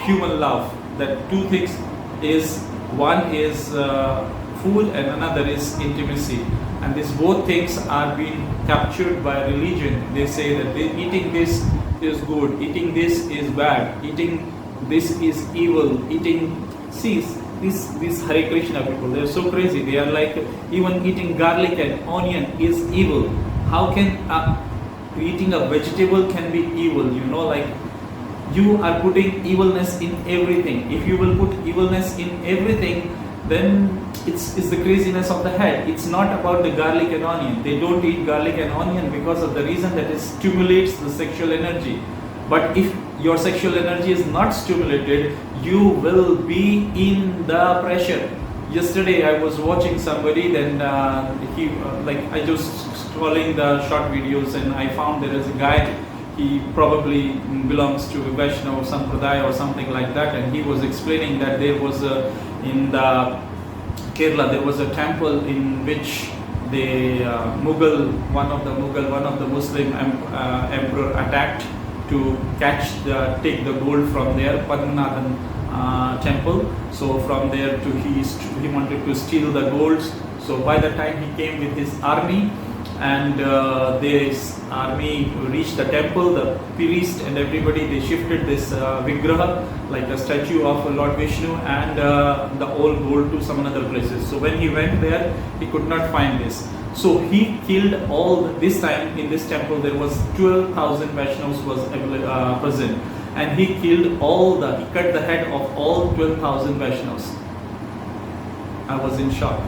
human love. That two things is, one is food and another is intimacy. And these both things are being captured by religion. They say that eating this is good, eating this is bad, eating this is evil, eating, see, these Hare Krishna people, they're so crazy. They are like, even eating garlic and onion is evil. How can eating a vegetable can be evil? You know, like, you are putting evilness in everything. If you will put evilness in everything, then it's the craziness of the head. It's not about the garlic and onion. They don't eat garlic and onion because of the reason that it stimulates the sexual energy. But if your sexual energy is not stimulated, you will be in the pressure. Yesterday I was watching somebody, then I just scrolling the short videos, and I found there is a guy, he probably belongs to Vaishnava Sampradaya or something like that, and he was explaining that there was in the Kerala, there was a temple in which the one of the Muslim emperor attacked to take the gold from their Padmanathan temple. So from there he wanted to steal the gold. So by the time he came with his army, and this army reached the temple, the priest and everybody, they shifted this vigraha, like a statue of Lord Vishnu, and the old gold to some other places. So when he went there, he could not find this. So he killed all, this time in this temple there was 12,000 Vaishnavas was present, and he killed he cut the head of all 12,000 Vaishnavas. I was in shock.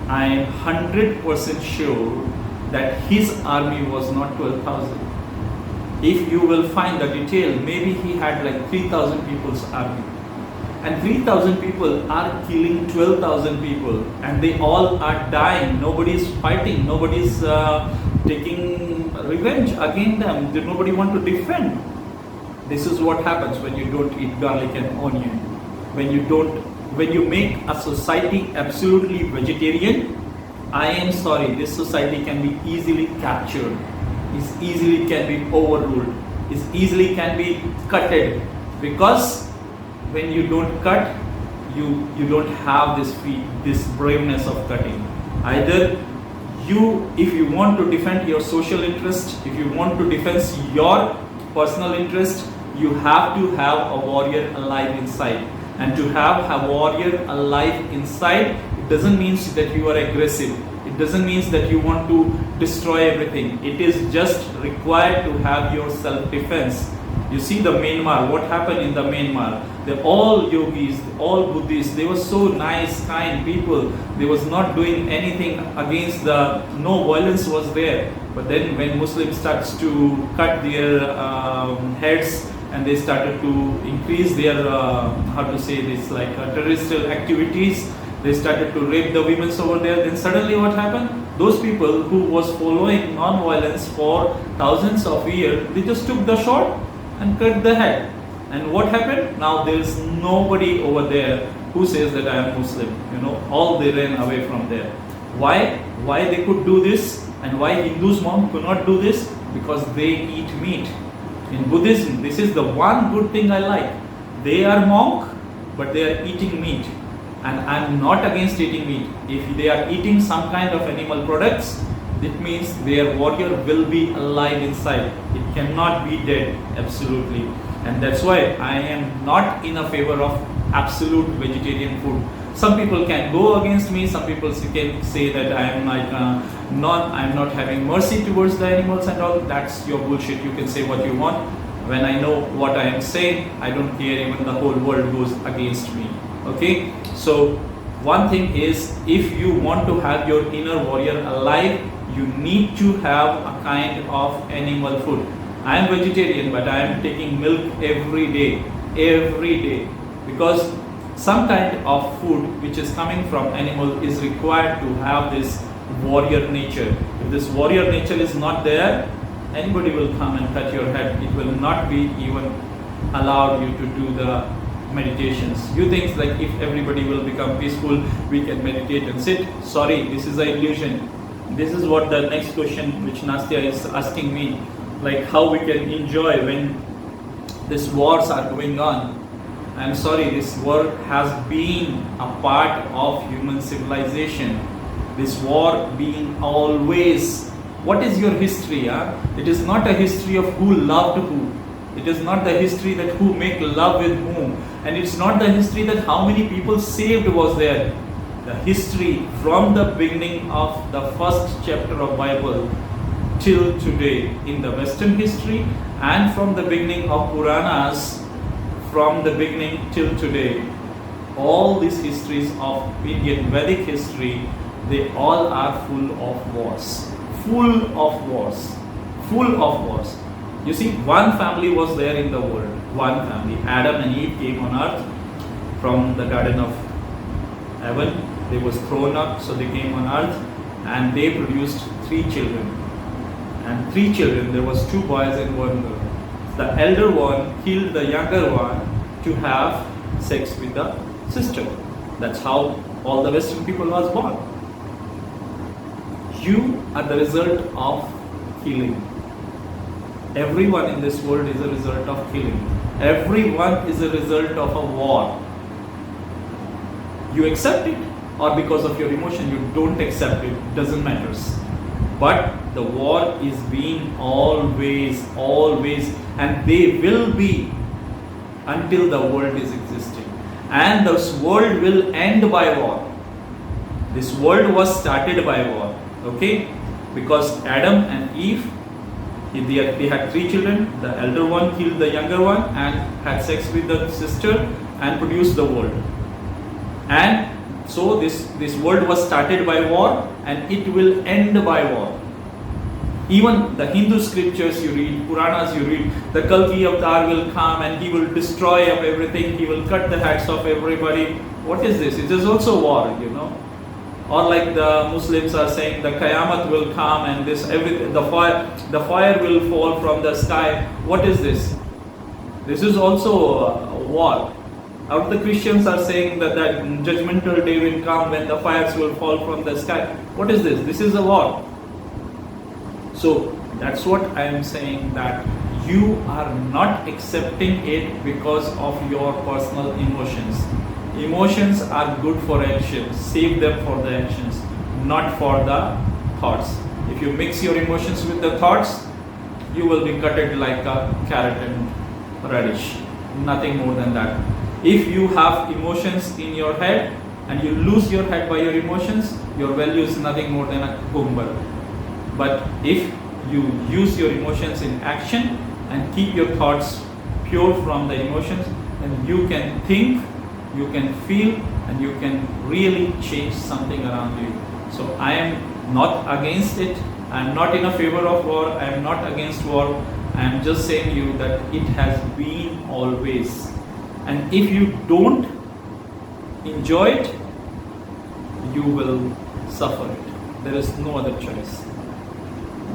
I am 100% sure that his army was not 12,000. If you will find the detail, maybe he had like 3,000 people's army. And 3,000 people are killing 12,000 people, and they all are dying. Nobody is fighting, nobody is taking revenge against them. Nobody want to defend. This is what happens when you don't eat garlic and onion. When you make a society absolutely vegetarian, I am sorry, this society can be easily captured, is easily can be overruled, is easily can be cutted, because when you don't cut, you don't have this braveness of cutting. Either if you want to defend your social interest, if you want to defend your personal interest, you have to have a warrior alive inside. And to have a warrior alive inside, it doesn't mean that you are aggressive. It doesn't mean that you want to destroy everything. It is just required to have your self-defense. You see the Myanmar, what happened in the Myanmar? They're all yogis, all Buddhists. They were so nice, kind people. They was not doing anything against no violence was there. But then when Muslims starts to cut their heads, and they started to increase their, terrestrial activities, they started to rape the women over there. Then suddenly what happened? Those people who was following non-violence for thousands of years, they just took the sword and cut the head. And what happened? Now there is nobody over there who says that I am Muslim. All they ran away from there. Why? Why they could do this, and why Hindus, monks could not do this? Because they eat meat. In Buddhism, this is the one good thing I like. They are monk, but they are eating meat. And I am not against eating meat. If they are eating some kind of animal products, it means their warrior will be alive inside. It cannot be dead, absolutely. And that's why I am not in a favor of absolute vegetarian food. Some people can go against me. Some people can say that I am I'm not having mercy towards the animals and all. That's your bullshit. You can say what you want. When I know what I am saying, I don't care even the whole world goes against me. Okay? So one thing is, if you want to have your inner warrior alive, you need to have a kind of animal food. I am vegetarian, but I am taking milk every day, because some kind of food which is coming from animal is required to have this warrior nature. If this warrior nature is not there, anybody will come and cut your head. It will not be even allowed you to do the meditations. You think like if everybody will become peaceful, we can meditate and sit. Sorry, this is an illusion. This is what the next question which Nastya is asking me, like how we can enjoy when these wars are going on. I'm sorry, this war has been a part of human civilization. This war being always. What is your history? It is not a history of who loved who. It is not the history that who make love with whom. And it's not the history that how many people saved was there. The history from the beginning of the first chapter of Bible till today in the Western history, and from the beginning of Puranas, from the beginning till today, all these histories of Indian Vedic history, they all are full of wars. Full of wars. Full of wars. You see, one family was there in the world. One family. Adam and Eve came on earth from the Garden of Heaven. They was thrown up, so they came on earth and they produced 3 children. And 3 children, there was 2 boys and 1 girl. The elder one killed the younger one to have sex with the sister. That's how all the Western people was born. You are the result of killing. Everyone in this world is a result of killing. Everyone is a result of a war. You accept it, or because of your emotion you don't accept it, doesn't matter. But the war is being always, and they will be until the world is existing. And this world will end by war. This world was started by war. Okay? Because Adam and Eve, they had 3 children. The elder one killed the younger one and had sex with the sister and produced the world. And so this world was started by war and it will end by war. Even the Hindu scriptures you read, Puranas you read, the Kalki Avatar will come and he will destroy up everything, he will cut the heads of everybody. What is this? It is also war, you know. Or like the Muslims are saying, the Qayamat will come and this everything, the fire will fall from the sky. What is this? This is also a war. Out the Christians are saying that judgmental day will come when the fires will fall from the sky. What is this? This is a war. So that's what I am saying, that you are not accepting it because of your personal emotions. Emotions are good for actions. Save them for the actions, not for the thoughts. If you mix your emotions with the thoughts, you will be cutted like a carrot and radish. Nothing more than that. If you have emotions in your head and you lose your head by your emotions, your value is nothing more than a cucumber. But if you use your emotions in action and keep your thoughts pure from the emotions, then you can think, you can feel, and you can really change something around you. So I am not against it. I am not in a favor of war. I am not against war. I am just saying you that it has been always. And if you don't enjoy it, you will suffer it. There is no other choice.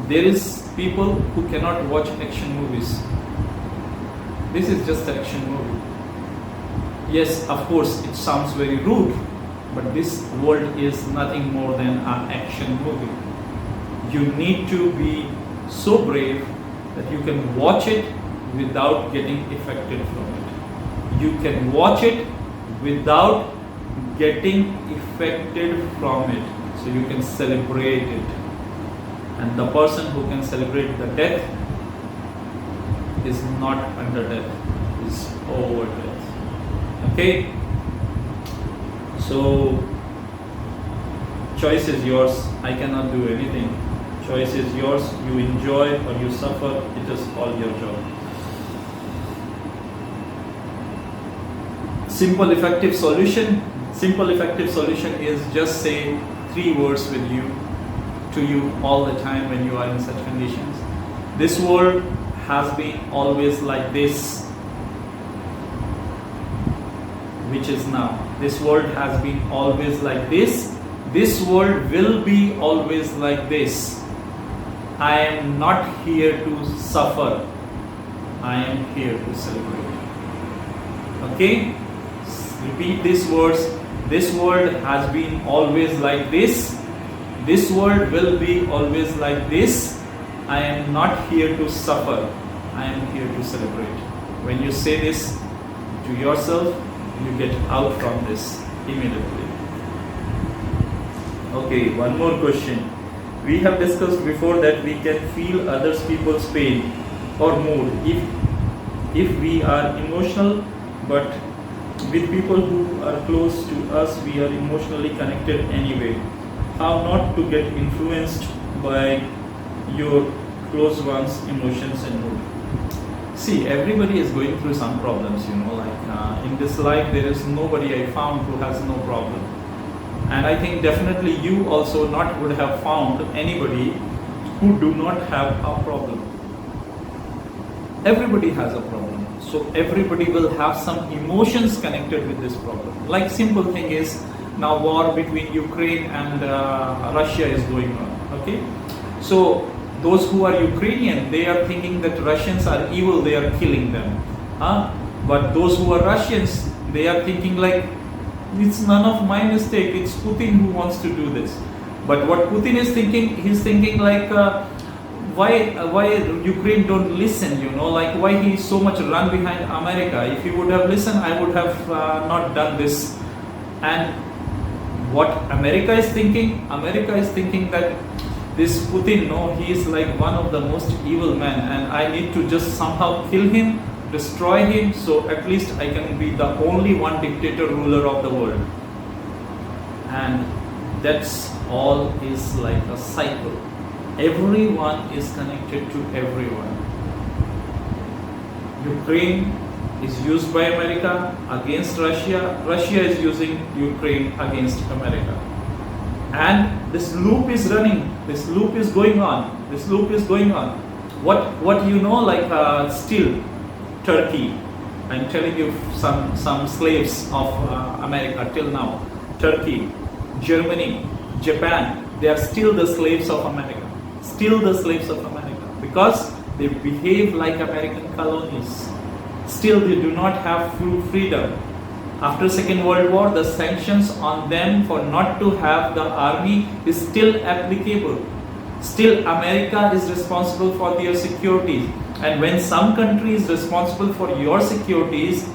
There is people who cannot watch action movies. This is just an action movie. Yes, of course, it sounds very rude, but this world is nothing more than an action movie. You need to be so brave that you can watch it without getting affected from it. You can watch it without getting affected from it. So you can celebrate it. And the person who can celebrate the death is not under death, is over death. Okay? So, choice is yours. I cannot do anything. Choice is yours. You enjoy or you suffer. It is all your job. Simple effective solution. Simple effective solution is just say 3 words with you, to you all the time when you are in such conditions. This world has been always like this, which is now. This world has been always like this. This world will be always like this. I am not here to suffer. I am here to celebrate. Okay? Repeat these words. This world has been always like this. This world will be always like this. I am not here to suffer. I am here to celebrate. When you say this to yourself, you get out from this immediately. Okay, one more question. We have discussed before that we can feel others people's pain or mood if we are emotional, but with people who are close to us, we are emotionally connected anyway. How not to get influenced by your close ones' emotions and mood? See, everybody is going through some problems, in this life there is nobody I found who has no problem. And I think definitely you also not would have found anybody who do not have a problem. Everybody has a problem. So everybody will have some emotions connected with this problem. Like simple thing is, now war between Ukraine and Russia is going on. Okay, so those who are Ukrainian, they are thinking that Russians are evil, they are killing them. But those who are Russians, they are thinking like, it's none of my mistake, it's Putin who wants to do this. But what Putin is thinking, he's thinking like, why Ukraine don't listen, like why he so much run behind America. If he would have listened, I would have not done this. And what America is thinking that this Putin, he is like one of the most evil men, and I need to just somehow kill him, destroy him, so at least I can be the only one dictator ruler of the world. And that's all is like a cycle. Everyone is connected to everyone. Ukraine is used by America against Russia. Russia is using Ukraine against America. And this loop is running. This loop is going on. This loop is going on. What still Turkey. I'm telling you some slaves of America till now. Turkey, Germany, Japan, they are still the slaves of America. Still the slaves of America. Because they behave like American colonies. Still they do not have full freedom. After Second World War, the sanctions on them for not to have the army is still applicable. Still America is responsible for their securities. And when some country is responsible for your securities,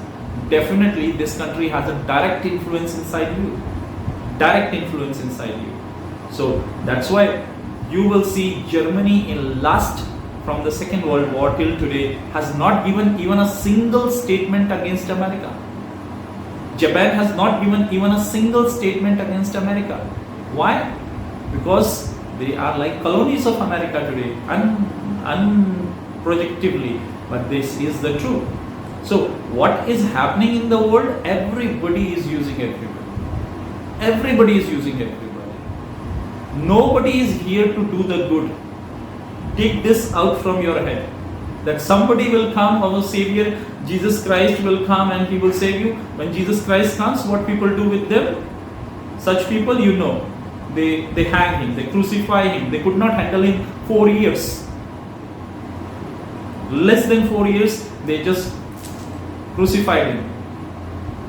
definitely this country has a direct influence inside you. Direct influence inside you. So that's why you will see Germany in last from the Second World War till today has not given even a single statement against America. Japan has not given even a single statement against America. Why? Because they are like colonies of America today, unprojectively, but this is the truth. So what is happening in the world? Everybody is using everybody. Everybody is using everybody. Nobody is here to do the good. Take this out from your head. That somebody will come, our Savior, Jesus Christ will come and He will save you. When Jesus Christ comes, what people do with them? Such people, they hang Him, they crucify Him. They could not handle Him 4 years. Less than 4 years, they just crucified Him.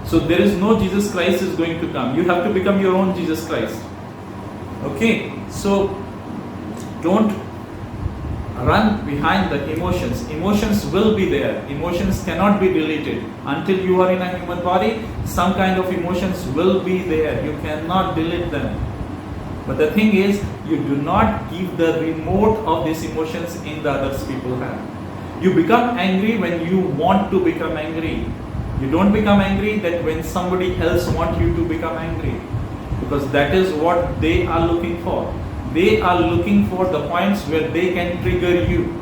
So there is no Jesus Christ is going to come. You have to become your own Jesus Christ. Okay, so don't run behind the emotions. Emotions will be there. Emotions cannot be deleted. Until you are in a human body, some kind of emotions will be there. You cannot delete them. But the thing is, you do not give the remote of these emotions in the others people have. You become angry when you want to become angry. You don't become angry that when somebody else wants you to become angry. Because that is what they are looking for. They are looking for the points where they can trigger you.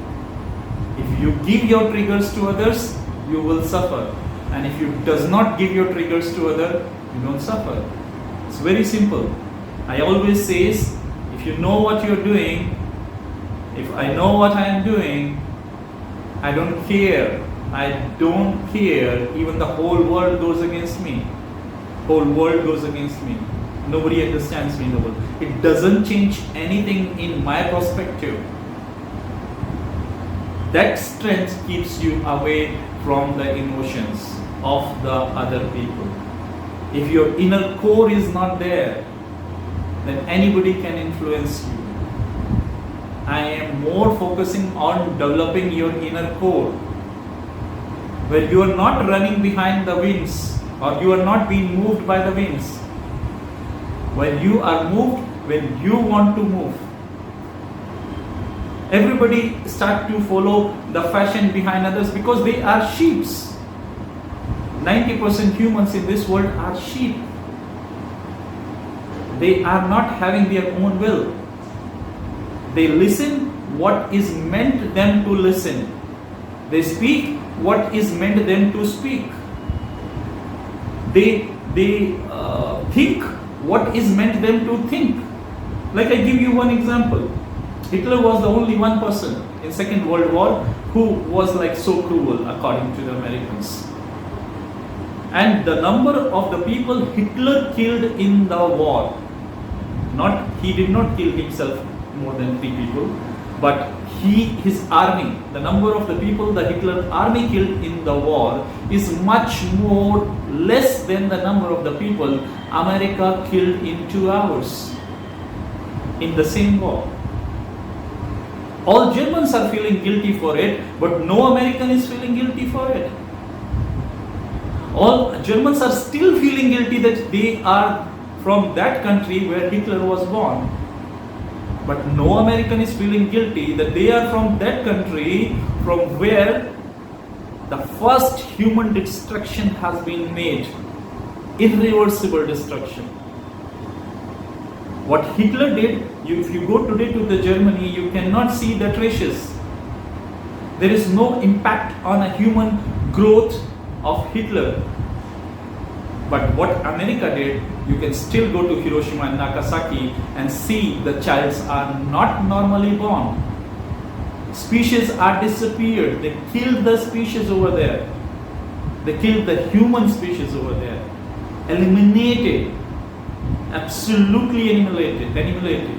If you give your triggers to others, you will suffer. And if you does not give your triggers to others, you don't suffer. It's very simple. I always say, if you know what you're doing, if I know what I am doing, I don't care. I don't care. Even the whole world goes against me. Whole world goes against me. Nobody understands me in the world. It doesn't change anything in my perspective. That strength keeps you away from the emotions of the other people. If your inner core is not there, then anybody can influence you. I am more focusing on developing your inner core. where you are not running behind the winds, or you are not being moved by the winds, where you are moved when you want to move. Everybody start to follow the fashion behind others because they are sheeps. 90% humans in this world are sheep. They are not having their own will. They listen what is meant them to listen. They speak what is meant them to speak. They think what is meant them to think. Like I give you one example. Hitler was the only one person in Second World War who was like so cruel according to the Americans. And the number of the people Hitler killed in the war, he did not kill himself more than 3 people, but his army, the number of the people the Hitler army killed in the war is much more less than the number of the people America killed in 2 hours in the same war. All Germans are feeling guilty for it, but no American is feeling guilty for it. All Germans are still feeling guilty that they are from that country where Hitler was born. But no American is feeling guilty that they are from that country from where the first human destruction has been made. Irreversible destruction. What Hitler did, if you go today to the Germany, you cannot see the traces. There is no impact on a human growth of Hitler. But what America did, you can still go to Hiroshima and Nagasaki and see the childs are not normally born. Species are disappeared. They killed the species over there. They killed the human species over there. Eliminated. Absolutely annihilated.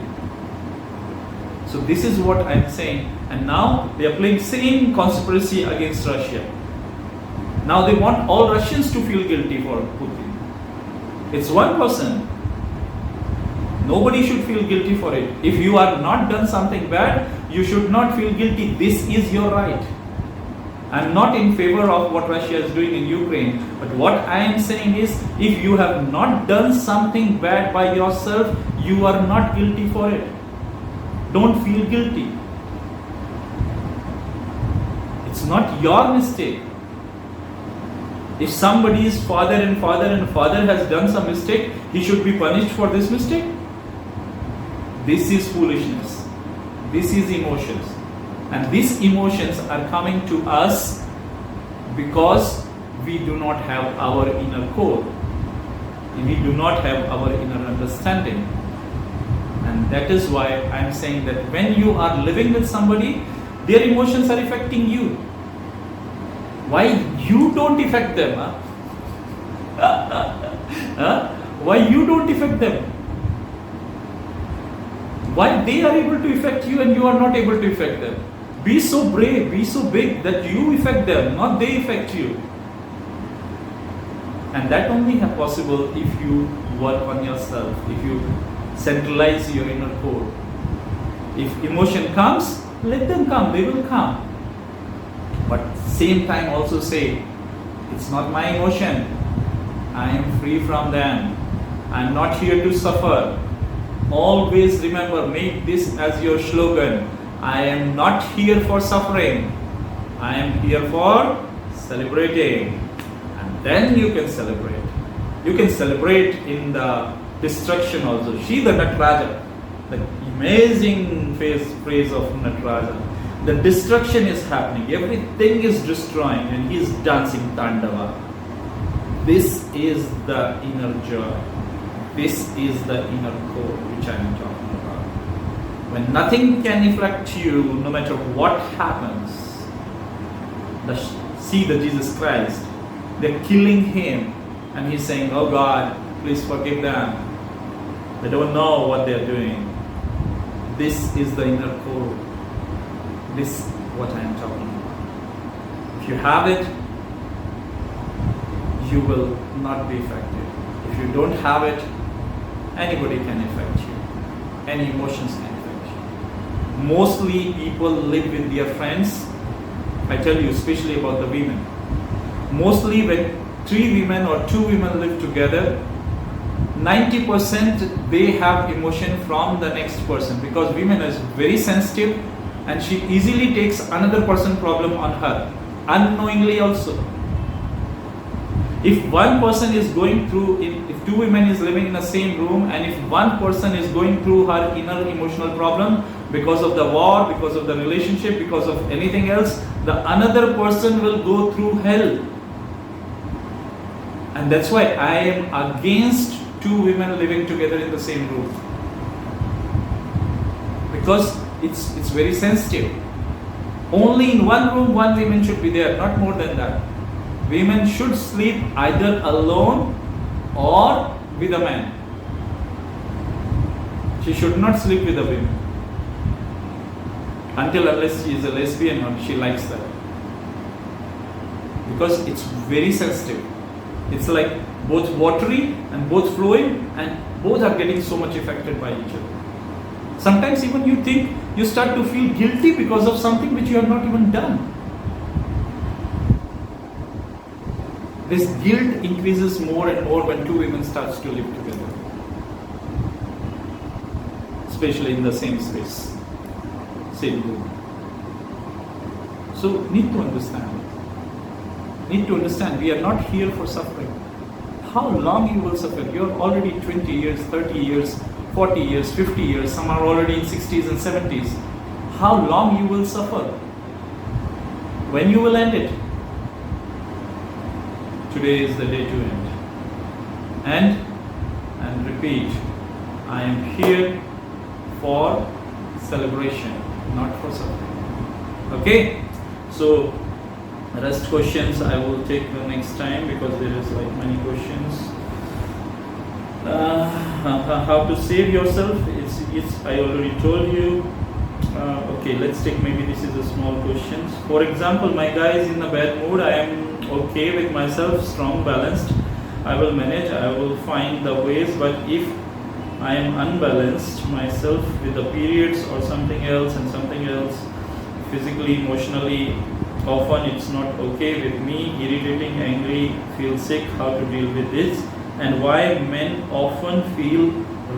So this is what I am saying. And now they are playing same conspiracy against Russia. Now they want all Russians to feel guilty for Putin. It's one person. Nobody should feel guilty for it. If you are not done something bad, you should not feel guilty. This is your right. I'm not in favor of what Russia is doing in Ukraine. But what I am saying is, if you have not done something bad by yourself, you are not guilty for it. Don't feel guilty. It's not your mistake. If somebody's father has done some mistake, he should be punished for this mistake. This is foolishness. This is emotions. And these emotions are coming to us because we do not have our inner core. We do not have our inner understanding. And that is why I am saying that when you are living with somebody, their emotions are affecting you. Why you don't affect them? Why you don't affect them? Why they are able to affect you and you are not able to affect them? Be so brave, be so big that you affect them, not they affect you. And that only is possible if you work on yourself, if you centralize your inner core. If emotion comes, let them come, they will come. But same time also say, it's not my emotion. I am free from them. I am not here to suffer. Always remember, make this as your slogan. I am not here for suffering. I am here for celebrating. And then you can celebrate. You can celebrate in the destruction also. See the Mitra-ji, the amazing phrase of Mitra-ji. The destruction is happening. Everything is destroying and he is dancing Tandava. This is the inner joy. This is the inner core which I am talking about. When nothing can affect you, no matter what happens. See the Jesus Christ. They're killing him and he's saying, oh God, please forgive them. They don't know what they're doing. This is the inner core. This is what I am talking about. If you have it, you will not be affected. If you don't have it, anybody can affect you. Any emotions can affect you. Mostly people live with their friends. I tell you, especially about the women. Mostly when 3 women or 2 women live together, 90% they have emotion from the next person, because women is very sensitive and she easily takes another person problem on her, unknowingly also. If one person is going through, if 2 women is living in the same room, and if one person is going through her inner emotional problem because of the war, because of the relationship, because of anything else, the another person will go through hell. And that's why I am against 2 women living together in the same room, because it's very sensitive. Only in one room 1 woman should be there, not more than that. Women should sleep either alone or with a man. She should not sleep with a woman until unless she is a lesbian or she likes that, because it's very sensitive. It's like both watery and both flowing, and both are getting so much affected by each other. Sometimes even you think, you start to feel guilty because of something which you have not even done. This guilt increases more and more when 2 women starts to live together, especially in the same space, same room. So need to understand. We are not here for suffering. How long you will suffer? You are already 20 years, 30 years, 40 years, 50 years. Some are already in 60s and 70s. How long you will suffer? When you will end it? Today is the day to end. And repeat, I am here for celebration, not for suffering. Okay? So, rest questions I will take the next time, because there is like many questions. How to save yourself? It's I already told you. Okay, let's take, maybe this is a small question. For example, my guy is in a bad mood. I am okay with myself, strong, balanced. I will manage. I will find the ways. But if I am unbalanced myself with the periods or something else, physically, emotionally, often it's not okay with me, irritating, angry, feel sick, how to deal with this, and why men often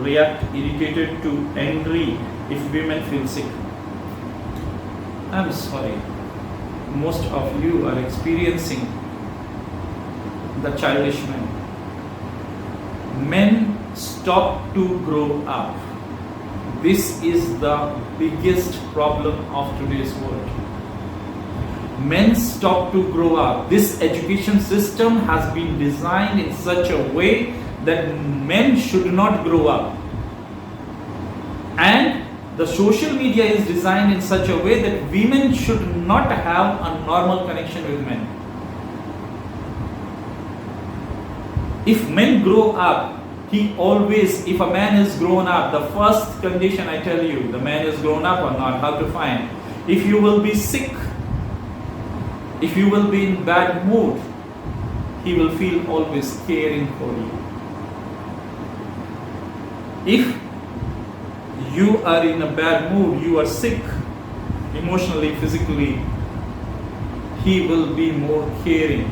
react irritated to angry if women feel sick. I'm sorry, most of you are experiencing the childish men. Men stop to grow up. This is the biggest problem of today's world. Men stop to grow up. This education system has been designed in such a way that men should not grow up. And the social media is designed in such a way that women should not have a normal connection with men. If men grow up, if a man is grown up, the first condition I tell you, the man is grown up or not, how to find. If you will be sick, if you will be in bad mood, he will feel always caring for you. If you are in a bad mood, you are sick, emotionally, physically, he will be more caring.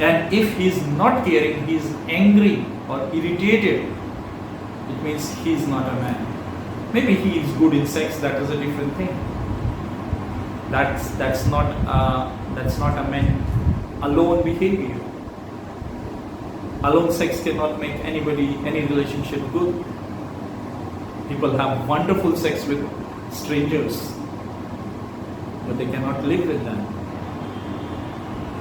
And if he is not caring, he is angry or irritated, it means he is not a man. Maybe he is good in sex, that is a different thing. That's not a man alone behavior. Alone sex cannot make any relationship good. People have wonderful sex with strangers, but they cannot live with them.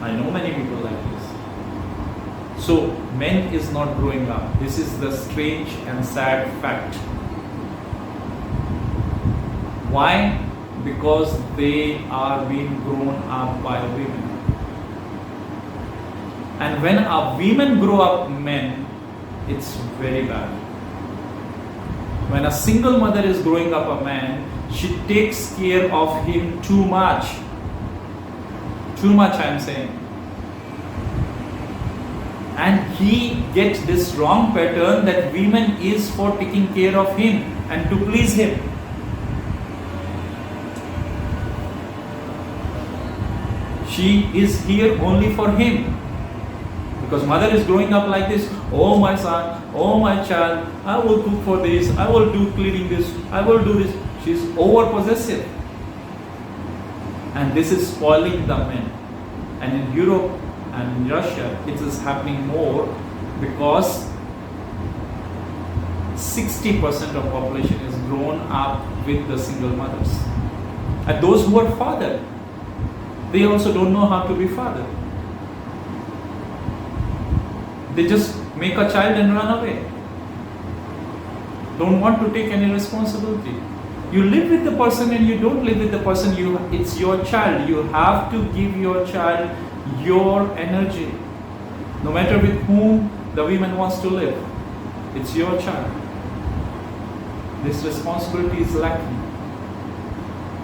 I know many people like this. So men is not growing up. This is the strange and sad fact. Why? Because they are being grown up by women. And when a women grow up men, it's very bad. When a single mother is growing up a man, she takes care of him too much. Too much, I am saying. And he gets this wrong pattern that women is for taking care of him and to please him. She is here only for him. Because mother is growing up like this. Oh my son, oh my child, I will cook for this, I will do cleaning this, I will do this. She's over possessive. And this is spoiling the men. And in Europe and in Russia, it is happening more because 60% of population is grown up with the single mothers. And those who are fathered, they also don't know how to be fathered. They just make a child and run away. Don't want to take any responsibility. You live with the person and you don't live with the person. It's your child. You have to give your child your energy. No matter with whom the woman wants to live. It's your child. This responsibility is lacking.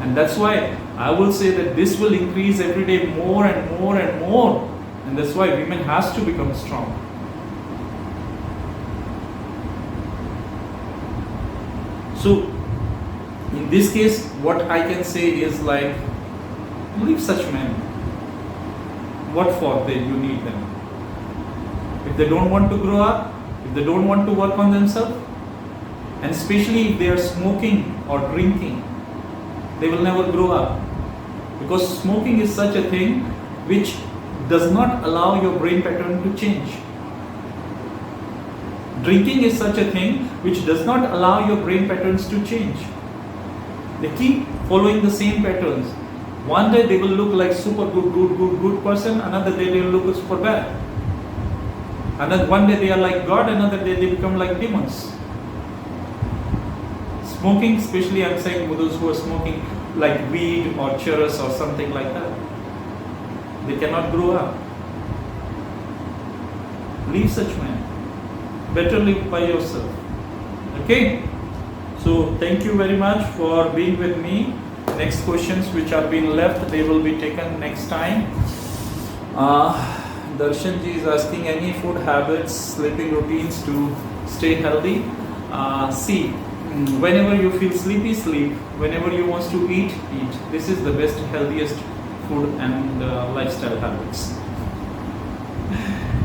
And that's why I will say that this will increase every day more and more and more. And that's why women has to become strong. So, in this case, what I can say is like, leave such men. What for you need them? If they don't want to grow up, if they don't want to work on themselves, and especially if they are smoking or drinking, they will never grow up. Because smoking is such a thing which does not allow your brain pattern to change. Drinking is such a thing which does not allow your brain patterns to change. They keep following the same patterns. One day they will look like super good person, another day they will look super bad. Another one day they are like God, another day they become like demons. Smoking, especially I'm saying for those who are smoking like weed or churros or something like that, they cannot grow up. Leave such men. Better live by yourself. Okay? So thank you very much for being with me. Next questions which are being left, they will be taken next time. Darshan ji is asking any food habits, sleeping routines to stay healthy. See, whenever you feel sleepy, sleep. Whenever you want to eat, eat. This is the best, healthiest food and lifestyle habits.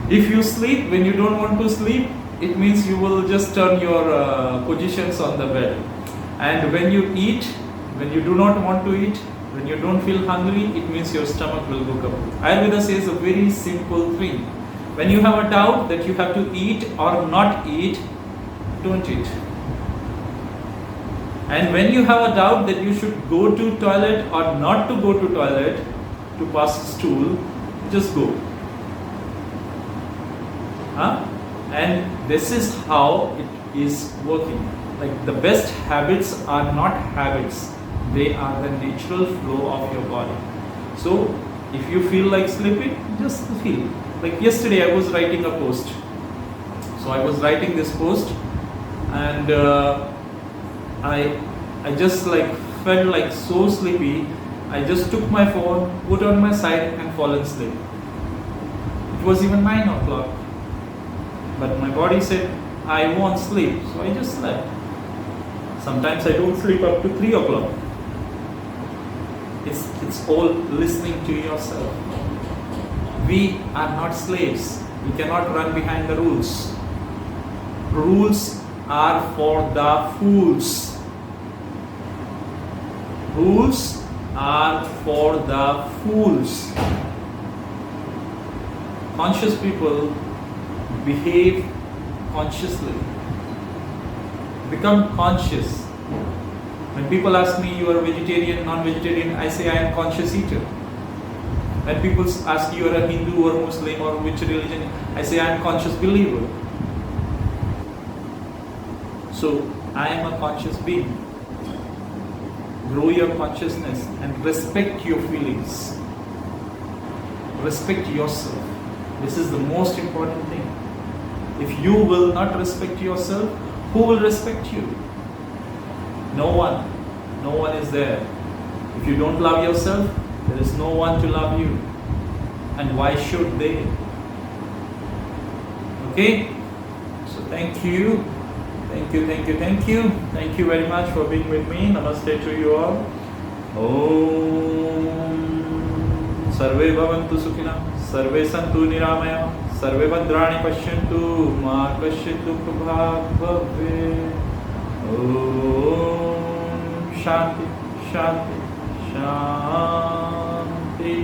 If you sleep when you don't want to sleep, it means you will just turn your positions on the bed. And when you eat, when you do not want to eat, when you don't feel hungry, it means your stomach will go kaput. Ayurveda says a very simple thing. When you have a doubt that you have to eat or not eat, don't eat. And when you have a doubt that you should go to toilet or not to go to toilet to pass stool, just go. And this is how it is working. Like the best habits are not habits. They are the natural flow of your body. So if you feel like sleeping, just feel. Like yesterday I was writing a post. So I was writing this post and I just like felt like so sleepy. I just took my phone, put on my side and fall asleep. It was even 9 o'clock. But my body said, I won't sleep. So I just slept. Sometimes I don't sleep up to 3 o'clock. It's all listening to yourself. We are not slaves. We cannot run behind the rules. Rules are for the fools. Rules are for the fools. Conscious people behave consciously. Become conscious. When people ask me, you are vegetarian, non-vegetarian, I say I am conscious eater. When people ask you are a Hindu or Muslim or which religion, I say I am conscious believer. So I am a conscious being. Grow your consciousness and respect your feelings. Respect yourself. This is the most important thing. If you will not respect yourself, who will respect you? No one. No one is there. If you don't love yourself, there is no one to love you. And why should they? Okay? So thank you. Thank you, thank you, thank you. Thank you very much for being with me. Namaste to you all. Om सर्वे भवन्तु सुखिनः, सर्वे सन्तु निरामयाः, सर्वे भद्राणि पश्यन्तु मा कश्चित् दुःखभाग् भवेत्। ॐ शान्ति शान्ति शान्ति।